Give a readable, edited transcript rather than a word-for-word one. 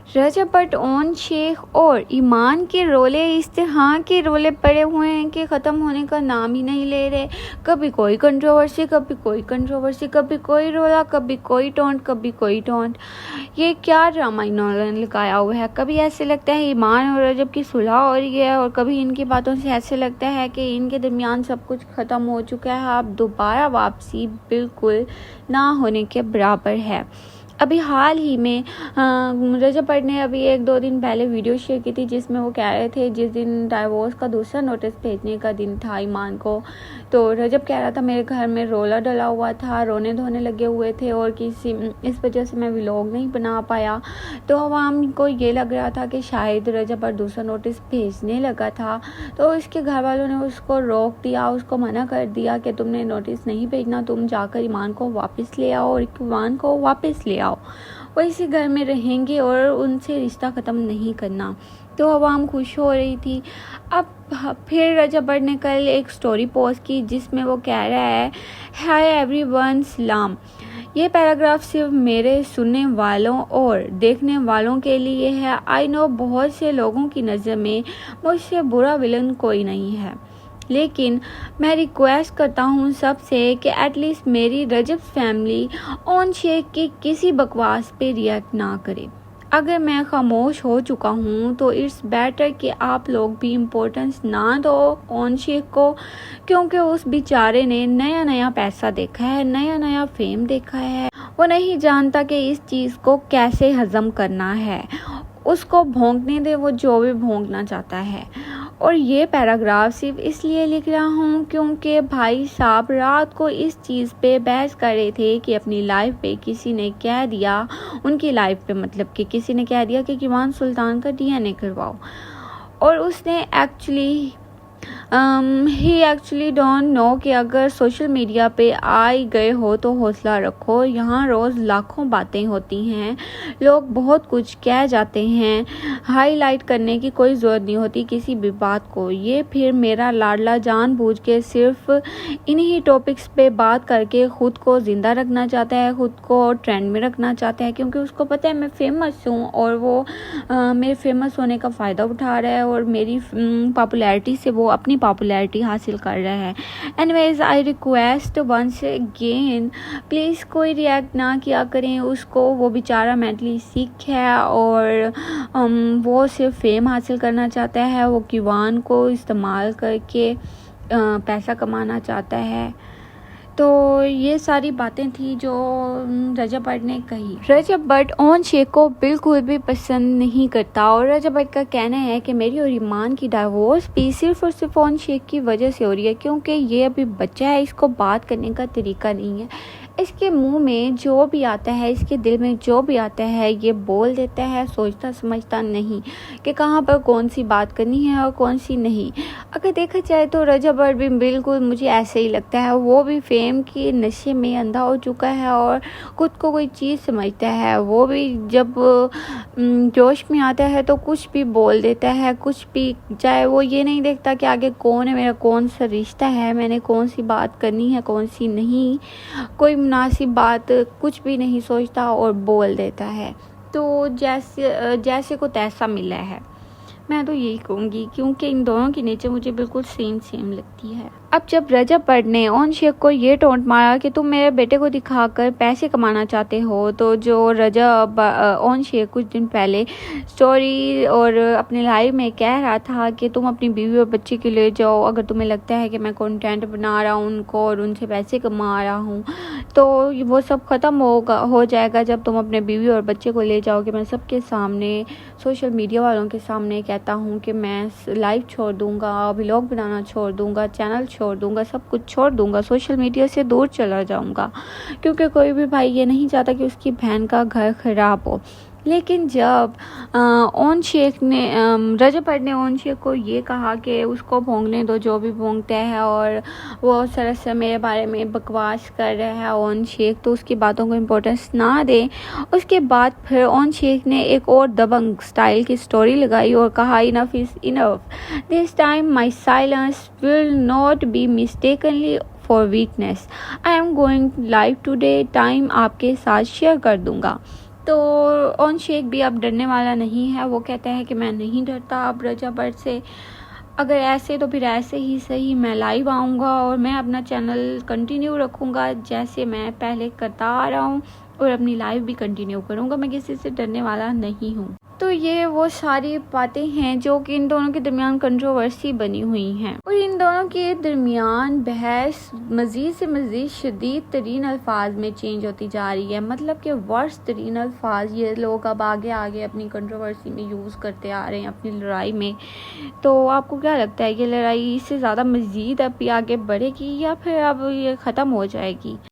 रजब Bhatt own Sheikh और ईमान के रोले इस तरह के रोले पड़े हुए हैं कि ख़त्म होने का नाम ही नहीं ले रहे। कभी कोई कंट्रोवर्सी, कभी कोई कंट्रोवर्सी, कभी कोई रोला, कभी कोई टोंट, कभी कोई टोंट। ये क्या ड्रामा इन्होंने लगाया हुआ है। कभी ऐसे लगता है ईमान और रजब की सुलह हो रही है और कभी इनकी बातों से ऐसे लगता है कि इनके दरमियान सब कुछ ख़त्म हो चुका है, अब दोबारा वापसी बिल्कुल ना होने के बराबर है। अभी हाल ही में रजब भट्ट ने अभी 1-2 दिन पहले वीडियो शेयर की थी जिसमें वो कह रहे थे, जिस दिन डाइवोर्स का दूसरा नोटिस भेजने का दिन था ईमान को, तो रजब कह रहा था मेरे घर में रोला डला हुआ था, रोने धोने लगे हुए थे और इस वजह से मैं व्लॉग नहीं बना पाया। तो आवाम को ये लग रहा था कि शायद रजब भट्ट दूसरा नोटिस भेजने लगा था, तो इसके घर वालों ने उसको रोक दिया, उसको मना कर दिया कि तुमने नोटिस नहीं भेजना, तुम जाकर ईमान को वापस ले आओ और ईमान को वापस ले आओ, वो इसी घर में रहेंगे और उनसे रिश्ता ख़त्म नहीं करना। तो आवाम खुश हो रही थी। अब फिर रजब भट्ट ने कल एक स्टोरी पोस्ट की जिसमें वो कह रहा है, हाय एवरीवन, सलाम। ये पैराग्राफ सिर्फ मेरे सुनने वालों और देखने वालों के लिए है। आई नो बहुत से लोगों की नज़र में मुझसे बुरा विलन कोई नहीं है, लेकिन मैं रिक्वेस्ट करता हूँ सबसे कि एटलीस्ट मेरी रजब फैमिली ओन शेख की किसी बकवास पे रिएक्ट ना करे। अगर मैं खामोश हो चुका हूँ तो इट्स बेटर कि आप लोग भी इम्पोर्टेंस ना दो ओन शेख को, क्योंकि उस बेचारे ने नया नया पैसा देखा है, नया नया फेम देखा है। वो नहीं जानता कि इस चीज़ को कैसे हज़म करना है। उसको भोंकने दे, वो जो भी भोंकना चाहता है। और ये पैराग्राफ सिर्फ इसलिए लिख रहा हूँ क्योंकि भाई साहब रात को इस चीज़ पे बहस कर रहे थे कि अपनी लाइफ पे किसी ने कह दिया, उनकी लाइफ पे मतलब कि किसी ने कह दिया कि ईमान सुल्तान का डीएनए करवाओ, और उसने ही एक्चुअली डोंट नो कि अगर सोशल मीडिया पे आए गए हो तो हौसला रखो। यहाँ रोज़ लाखों बातें होती हैं, लोग बहुत कुछ कह जाते हैं, हाईलाइट करने की कोई ज़रूरत नहीं होती किसी भी बात को। ये फिर मेरा लाडला जानबूझ के सिर्फ इन्हीं टॉपिक्स पे बात करके ख़ुद को ज़िंदा रखना चाहता है, ख़ुद को ट्रेंड में रखना चाहता है, क्योंकि उसको पता है मैं फेमस हूँ और वो मेरे फेमस होने का फ़ायदा उठा रहा है और मेरी पॉपुलैरिटी से वो अपनी पॉपुलैरिटी हासिल कर रहा है। Anyways, I request once again, please कोई रिएक्ट ना किया करें उसको। वो बेचारा मेंटली सिक है और वो सिर्फ फेम हासिल करना चाहता है, वो ईमान को इस्तेमाल करके पैसा कमाना चाहता है। तो ये सारी बातें थी जो रजब भट्ट ने कही। रजब भट्ट ओन शेख को बिल्कुल भी पसंद नहीं करता और रजब भट्ट का कहना है कि मेरी और ईमान की डाइवोर्स भी सिर्फ और सिर्फ ओन शेख की वजह से हो रही है, क्योंकि ये अभी बच्चा है, इसको बात करने का तरीका नहीं है। इसके मुंह में जो भी आता है, इसके दिल में जो भी आता है ये बोल देता है, सोचता समझता नहीं कि कहाँ पर कौन सी बात करनी है और कौन सी नहीं। अगर देखा जाए तो रजब भट्ट भी बिल्कुल मुझे ऐसे ही लगता है, वो भी फेम के नशे में अंधा हो चुका है और खुद को कोई चीज़ समझता है। वो भी जब जोश में आता है तो कुछ भी बोल देता है, कुछ भी, चाहे वो ये नहीं देखता कि आगे कौन है, मेरा कौन सा रिश्ता है, मैंने कौन सी बात करनी है, कौन सी नहीं, कोई मुनासिब बात कुछ भी नहीं सोचता और बोल देता है। तो जैसे को तैसा मिला है, मैं तो यही कहूँगी, क्योंकि इन दोनों की नेचर मुझे बिल्कुल सेम लगती है। अब जब रजब भट्ट ने ओन शेख को ये टोंट मारा कि तुम मेरे बेटे को दिखाकर पैसे कमाना चाहते हो, तो जो रजब ओन शेख कुछ दिन पहले स्टोरी और अपने लाइव में कह रहा था कि तुम अपनी बीवी और बच्चे के ले जाओ, अगर तुम्हें लगता है कि मैं कंटेंट बना रहा हूँ उनको और उनसे पैसे कमा रहा हूँ, तो वो सब ख़त्म हो जाएगा जब तुम अपने बीवी और बच्चे को ले जाओगे। मैं सबके सामने, सोशल मीडिया वालों के सामने कहता हूँ कि मैं लाइव छोड़ दूँगा, व्लॉग बनाना छोड़ दूँगा, चैनल छोड़ दूंगा, सब कुछ छोड़ दूंगा, सोशल मीडिया से दूर चला जाऊंगा, क्योंकि कोई भी भाई ये नहीं चाहता कि उसकी बहन का घर खराब हो। लेकिन जब ओन शेख ने रजब भट्ट ने ओन शेख को ये कहा कि उसको भोंकने दो जो भी भोंकता है और वो सरासर मेरे बारे में बकवास कर रहा है ओन शेख, तो उसकी बातों को इम्पोर्टेंस ना दे, उसके बाद फिर ओन शेख ने एक और दबंग स्टाइल की स्टोरी लगाई और कहा, enough is enough, this time my silence will not be mistakenly for weakness, I am going live today, time आपके साथ शेयर कर दूंगा। तो ऑन शेख भी अब डरने वाला नहीं है। वो कहता है कि मैं नहीं डरता अब रजा बट से। अगर ऐसे तो फिर ऐसे ही सही, मैं लाइव आऊँगा और मैं अपना चैनल कंटिन्यू रखूँगा जैसे मैं पहले करता आ रहा हूँ, और अपनी लाइव भी कंटिन्यू करूँगा। मैं किसी से डरने वाला नहीं हूँ। तो ये वो सारी बातें हैं जो कि इन दोनों के दरमियान कंट्रोवर्सी बनी हुई हैं, और इन दोनों के दरमियान बहस मज़ीद से मज़ीद शदीद तरीन अल्फाज में चेंज होती जा रही है। मतलब कि वर्स्ट तरीन अल्फाज ये लोग अब आगे आगे अपनी कंट्रोवर्सी में यूज़ करते आ रहे हैं अपनी लड़ाई में। तो आपको क्या लगता है, ये लड़ाई इससे ज़्यादा मज़ीद अब आगे बढ़ेगी या फिर अब ये ख़त्म हो जाएगी?